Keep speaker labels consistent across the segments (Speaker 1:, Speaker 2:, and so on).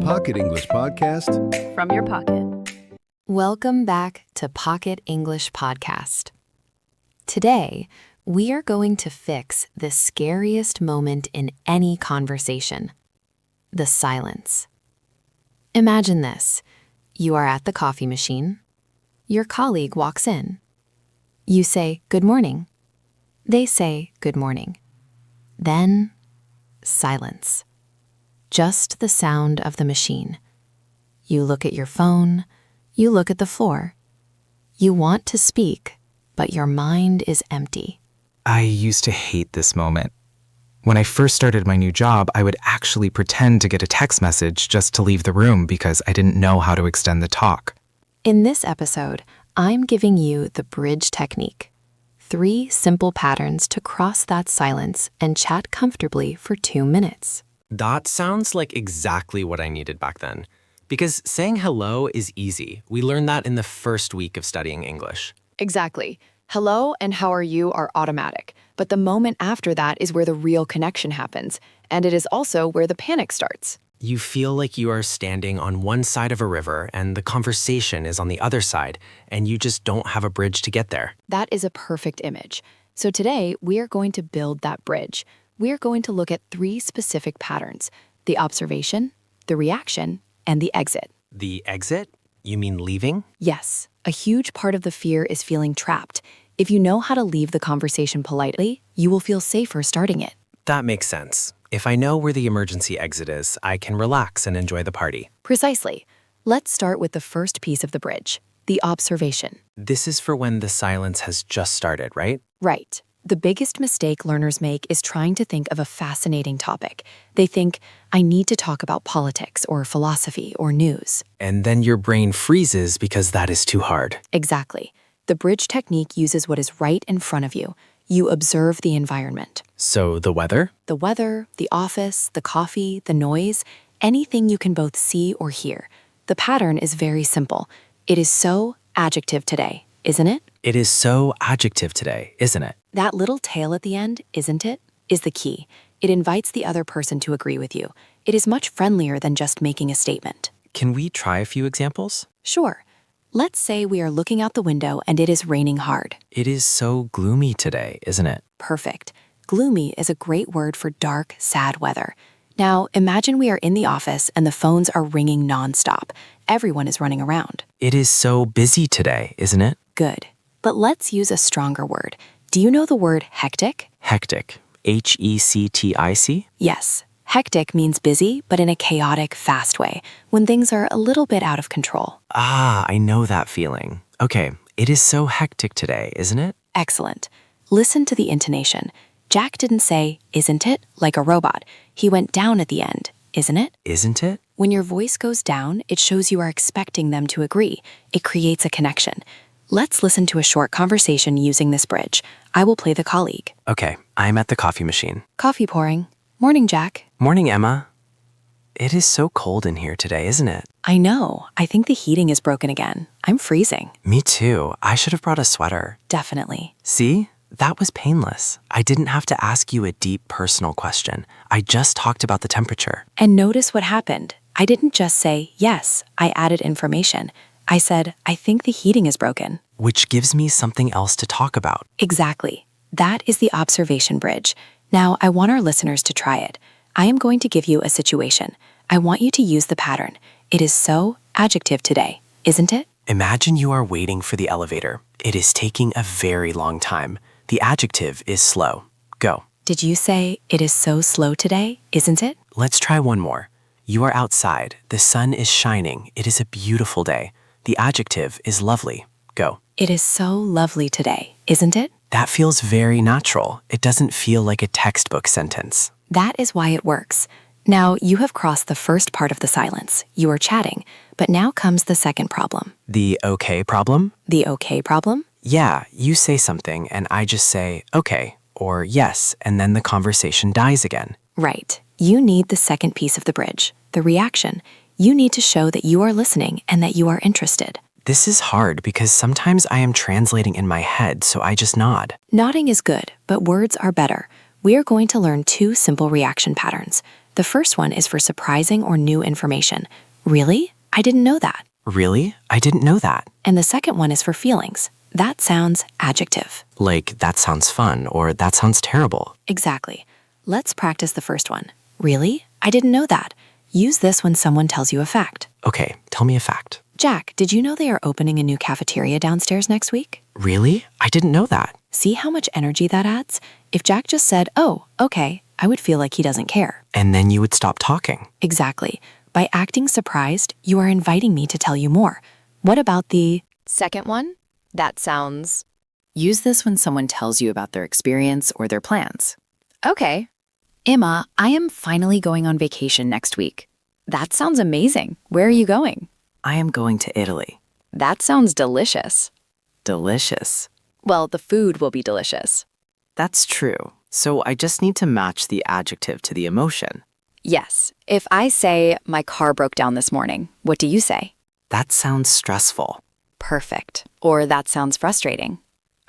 Speaker 1: Pocket English Podcast
Speaker 2: from your pocket.
Speaker 3: Welcome back to Pocket English Podcast. Today, we are going to fix the scariest moment in any conversation, the silence. Imagine this. You are at the coffee machine. Your colleague walks in. You say, "Good morning." They say, "Good morning." Then, silence. Just the sound of the machine. You look at your phone. You look at the floor. You want to speak, but your mind is empty.
Speaker 4: I used to hate this moment. When I first started my new job, I would actually pretend to get a text message just to leave the room because I didn't know how to extend the talk.
Speaker 3: In this episode, I'm giving you the bridge technique. 3 simple patterns to cross that silence and chat comfortably for 2 minutes.
Speaker 5: That sounds like exactly what I needed back then. Because saying hello is easy. We learned that in the first week of studying English.
Speaker 2: Exactly. Hello and how are you are automatic, but the moment after that is where the real connection happens, and it is also where the panic starts.
Speaker 5: You feel like you are standing on one side of a river and the conversation is on the other side, and you just don't have a bridge to get there.
Speaker 2: That is a perfect image. So today, we are going to build that bridge. We are going to look at 3 specific patterns: the observation, the reaction, and the exit.
Speaker 5: The exit? You mean leaving?
Speaker 2: Yes, a huge part of the fear is feeling trapped. If you know how to leave the conversation politely, you will feel safer starting it.
Speaker 5: That makes sense. If I know where the emergency exit is, I can relax and enjoy the party.
Speaker 2: Precisely. Let's start with the first piece of the bridge, the observation.
Speaker 5: This is for when the silence has just started, right?
Speaker 2: Right. The biggest mistake learners make is trying to think of a fascinating topic. They think, I need to talk about politics or philosophy or news.
Speaker 5: And then your brain freezes because that is too hard.
Speaker 2: Exactly. The bridge technique uses what is right in front of you. You observe the environment.
Speaker 5: So the weather?
Speaker 2: The weather, the office, the coffee, the noise, anything you can both see or hear. The pattern is very simple. It is so adjective today, isn't it?
Speaker 5: It is so adjective today, isn't it?
Speaker 2: That little tail at the end, isn't it, is the key. It invites the other person to agree with you. It is much friendlier than just making a statement.
Speaker 5: Can we try a few examples?
Speaker 2: Sure. Let's say we are looking out the window and it is raining hard.
Speaker 5: It is so gloomy today, isn't it?
Speaker 2: Perfect. Gloomy is a great word for dark, sad weather. Now, imagine we are in the office and the phones are ringing nonstop. Everyone is running around.
Speaker 5: It is so busy today, isn't it?
Speaker 2: Good. But let's use a stronger word. Do you know the word hectic?
Speaker 5: Hectic. Hectic?
Speaker 2: Yes. Hectic means busy, but in a chaotic, fast way, when things are a little bit out of control.
Speaker 5: Ah, I know that feeling. Okay, it is so hectic today, isn't it?
Speaker 2: Excellent. Listen to the intonation. Jack didn't say, isn't it, like a robot. He went down at the end, isn't it?
Speaker 5: Isn't it?
Speaker 2: When your voice goes down, it shows you are expecting them to agree. It creates a connection. Let's listen to a short conversation using this bridge. I will play the colleague.
Speaker 5: Okay, I'm at the coffee machine.
Speaker 2: Coffee pouring. Morning, Jack.
Speaker 5: Morning, Emma. It is so cold in here today, isn't it?
Speaker 2: I know. I think the heating is broken again. I'm freezing.
Speaker 5: Me too. I should have brought a sweater.
Speaker 2: Definitely.
Speaker 5: See? That was painless. I didn't have to ask you a deep personal question. I just talked about the temperature.
Speaker 2: And notice what happened. I didn't just say, yes, I added information. I said, I think the heating is broken.
Speaker 5: Which gives me something else to talk about.
Speaker 2: Exactly. That is the observation bridge. Now, I want our listeners to try it. I am going to give you a situation. I want you to use the pattern. It is so adjective today, isn't it?
Speaker 5: Imagine you are waiting for the elevator. It is taking a very long time. The adjective is slow. Go.
Speaker 2: Did you say, it is so slow today, isn't it?
Speaker 5: Let's try one more. You are outside. The sun is shining. It is a beautiful day. The adjective is lovely. Go.
Speaker 2: It is so lovely today, isn't it?
Speaker 5: That feels very natural. It doesn't feel like a textbook sentence.
Speaker 2: That is why it works. Now, you have crossed the first part of the silence. You are chatting. But now comes the second problem.
Speaker 5: The okay problem?
Speaker 2: The okay problem?
Speaker 5: Yeah, you say something and I just say, okay, or yes, and then the conversation dies again.
Speaker 2: Right. You need the second piece of the bridge, the reaction. You need to show that you are listening and that you are interested.
Speaker 5: This is hard because sometimes I am translating in my head, so I just nod.
Speaker 2: Nodding is good, but words are better. We are going to learn 2 simple reaction patterns. The first one is for surprising or new information. Really? I didn't know that.
Speaker 6: Really? I didn't know that.
Speaker 2: And the second one is for feelings. That sounds adjective.
Speaker 6: Like, that sounds fun, or that sounds terrible.
Speaker 2: Exactly. Let's practice the first one. Really? I didn't know that. Use this when someone tells you a fact.
Speaker 6: Okay, tell me a fact.
Speaker 2: Jack, did you know they are opening a new cafeteria downstairs next week?
Speaker 6: Really? I didn't know that.
Speaker 2: See how much energy that adds? If Jack just said, "Oh, okay," I would feel like he doesn't care.
Speaker 6: And then you would stop talking.
Speaker 2: Exactly. By acting surprised, you are inviting me to tell you more. What about the
Speaker 3: Second one? That sounds...
Speaker 7: Use this when someone tells you about their experience or their plans.
Speaker 3: Okay.
Speaker 7: Emma, I am finally going on vacation next week.
Speaker 3: That sounds amazing. Where are you going?
Speaker 7: I am going to Italy.
Speaker 3: That sounds delicious.
Speaker 7: Delicious.
Speaker 3: Well, the food will be delicious.
Speaker 7: That's true. So I just need to match the adjective to the emotion.
Speaker 3: Yes. If I say, my car broke down this morning, what do you say?
Speaker 7: That sounds stressful.
Speaker 3: Perfect. Or that sounds frustrating.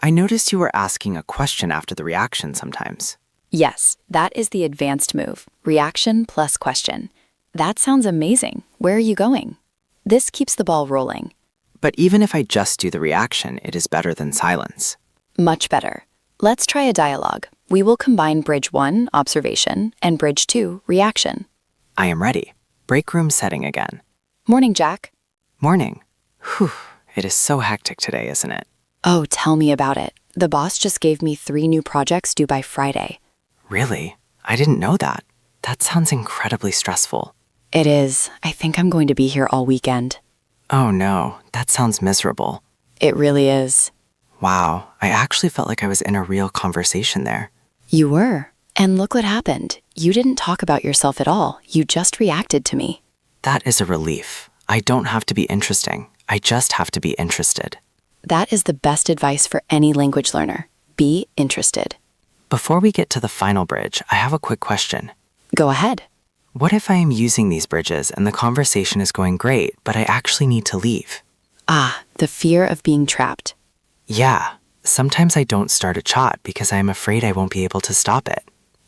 Speaker 7: I noticed you were asking a question after the reaction sometimes.
Speaker 3: Yes, that is the advanced move. Reaction plus question. That sounds amazing. Where are you going? This keeps the ball rolling.
Speaker 7: But even if I just do the reaction, it is better than silence.
Speaker 3: Much better. Let's try a dialogue. We will combine bridge 1, observation, and bridge 2, reaction.
Speaker 7: I am ready. Break room setting again.
Speaker 3: Morning, Jack.
Speaker 7: Morning. Whew, it is so hectic today, isn't it?
Speaker 3: Oh, tell me about it. The boss just gave me 3 new projects due by Friday.
Speaker 7: Really? I didn't know that. That sounds incredibly stressful.
Speaker 3: It is. I think I'm going to be here all weekend.
Speaker 7: Oh no, that sounds miserable.
Speaker 3: It really is.
Speaker 7: Wow, I actually felt like I was in a real conversation there.
Speaker 3: You were. And look what happened. You didn't talk about yourself at all. You just reacted to me.
Speaker 7: That is a relief. I don't have to be interesting. I just have to be interested.
Speaker 3: That is the best advice for any language learner. Be interested.
Speaker 7: Before we get to the final bridge, I have a quick question.
Speaker 3: Go ahead.
Speaker 7: What if I am using these bridges and the conversation is going great, but I actually need to leave?
Speaker 3: Ah, the fear of being trapped.
Speaker 7: Yeah, sometimes I don't start a chat because I am afraid I won't be able to stop it.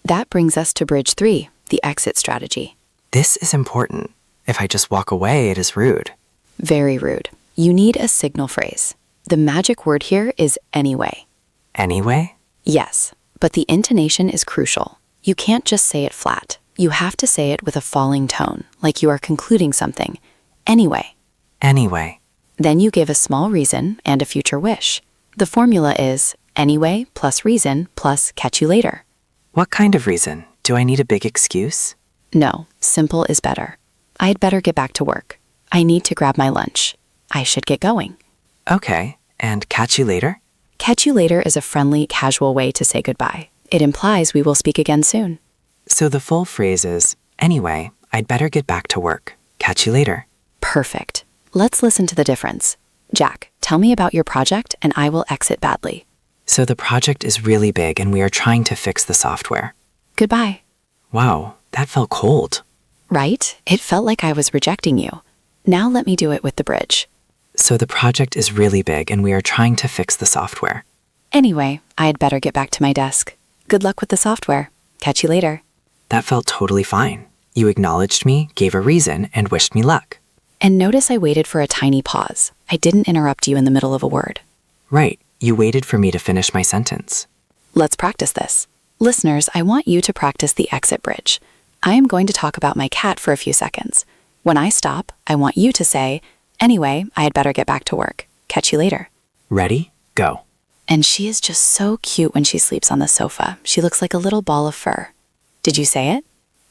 Speaker 3: That brings us to bridge 3, the exit strategy.
Speaker 7: This is important. If I just walk away, it is rude.
Speaker 3: Very rude. You need a signal phrase. The magic word here is anyway.
Speaker 7: Anyway?
Speaker 3: Yes, but the intonation is crucial. You can't just say it flat. You have to say it with a falling tone, like you are concluding something. Anyway.
Speaker 7: Anyway.
Speaker 3: Then you give a small reason and a future wish. The formula is anyway plus reason plus catch you later.
Speaker 7: What kind of reason? Do I need a big excuse?
Speaker 3: No, simple is better. I'd better get back to work. I need to grab my lunch. I should get going.
Speaker 7: Okay, and catch you later?
Speaker 3: Catch you later is a friendly, casual way to say goodbye. It implies we will speak again soon.
Speaker 7: So the full phrase is, anyway, I'd better get back to work. Catch you later.
Speaker 3: Perfect. Let's listen to the difference. Jack, tell me about your project and I will exit badly.
Speaker 7: So the project is really big and we are trying to fix the software.
Speaker 3: Goodbye.
Speaker 7: Wow, that felt cold.
Speaker 3: Right? It felt like I was rejecting you. Now let me do it with the bridge.
Speaker 7: So the project is really big and we are trying to fix the software.
Speaker 3: Anyway, I'd better get back to my desk. Good luck with the software. Catch you later.
Speaker 7: That felt totally fine. You acknowledged me, gave a reason, and wished me luck.
Speaker 3: And notice I waited for a tiny pause. I didn't interrupt you in the middle of a word.
Speaker 7: Right, you waited for me to finish my sentence.
Speaker 3: Let's practice this. Listeners, I want you to practice the exit bridge. I am going to talk about my cat for a few seconds. When I stop, I want you to say, anyway, I had better get back to work. Catch you later.
Speaker 7: Ready? Go.
Speaker 3: And she is just so cute when she sleeps on the sofa. She looks like a little ball of fur. Did you say it?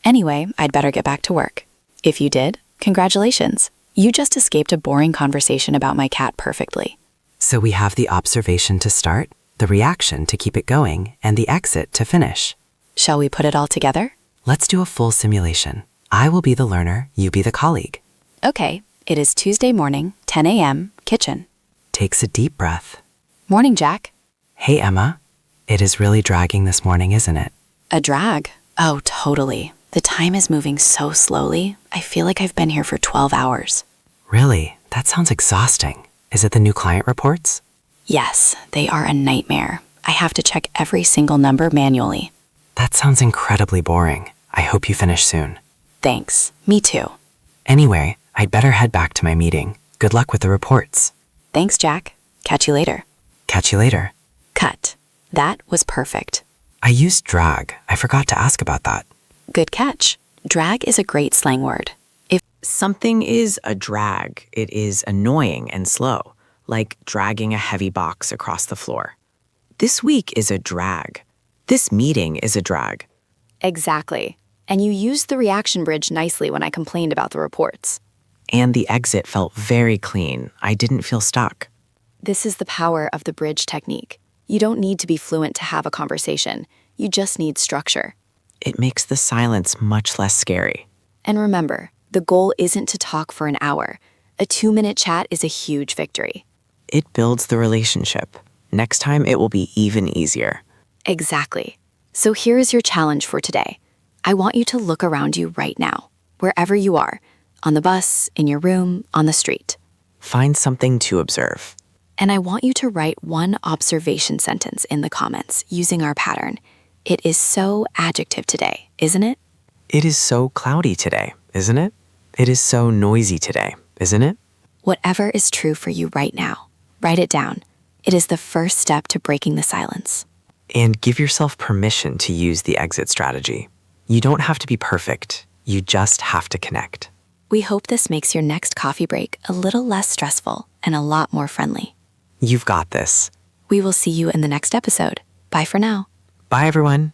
Speaker 3: Anyway, I'd better get back to work. If you did, congratulations. You just escaped a boring conversation about my cat perfectly.
Speaker 6: So we have the observation to start, the reaction to keep it going, and the exit to finish.
Speaker 3: Shall we put it all together?
Speaker 6: Let's do a full simulation. I will be the learner, you be the colleague.
Speaker 3: Okay, it is Tuesday morning, 10 a.m., kitchen.
Speaker 6: Takes a deep breath.
Speaker 3: Morning, Jack.
Speaker 6: Hey, Emma. It is really dragging this morning, isn't it?
Speaker 3: A drag? Oh, totally. The time is moving so slowly. I feel like I've been here for 12 hours.
Speaker 6: Really? That sounds exhausting. Is it the new client reports?
Speaker 3: Yes, they are a nightmare. I have to check every single number manually.
Speaker 6: That sounds incredibly boring. I hope you finish soon.
Speaker 2: Thanks. Me too.
Speaker 6: Anyway, I'd better head back to my meeting. Good luck with the reports.
Speaker 2: Thanks, Jack. Catch you later.
Speaker 6: Catch you later.
Speaker 2: Cut. That was perfect.
Speaker 6: I used drag. I forgot to ask about that.
Speaker 2: Good catch. Drag is a great slang word. If
Speaker 7: Something is a drag. It is annoying and slow, like dragging a heavy box across the floor. This week is a drag. This meeting is a drag.
Speaker 2: Exactly. And you used the reaction bridge nicely when I complained about the reports.
Speaker 7: And the exit felt very clean. I didn't feel stuck.
Speaker 2: This is the power of the bridge technique. You don't need to be fluent to have a conversation. You just need structure.
Speaker 7: It makes the silence much less scary.
Speaker 2: And remember, the goal isn't to talk for an hour. A 2-minute chat is a huge victory.
Speaker 7: It builds the relationship. Next time, it will be even easier.
Speaker 2: Exactly. So here is your challenge for today. I want you to look around you right now, wherever you are, on the bus, in your room, on the street.
Speaker 7: Find something to observe.
Speaker 2: And I want you to write one observation sentence in the comments using our pattern. It is so adjective today, isn't it?
Speaker 7: It is so cloudy today, isn't it? It is so noisy today, isn't it?
Speaker 2: Whatever is true for you right now, write it down. It is the first step to breaking the silence.
Speaker 7: And give yourself permission to use the exit strategy. You don't have to be perfect. You just have to connect.
Speaker 2: We hope this makes your next coffee break a little less stressful and a lot more friendly.
Speaker 7: You've got this.
Speaker 2: We will see you in the next episode. Bye for now.
Speaker 7: Bye, everyone.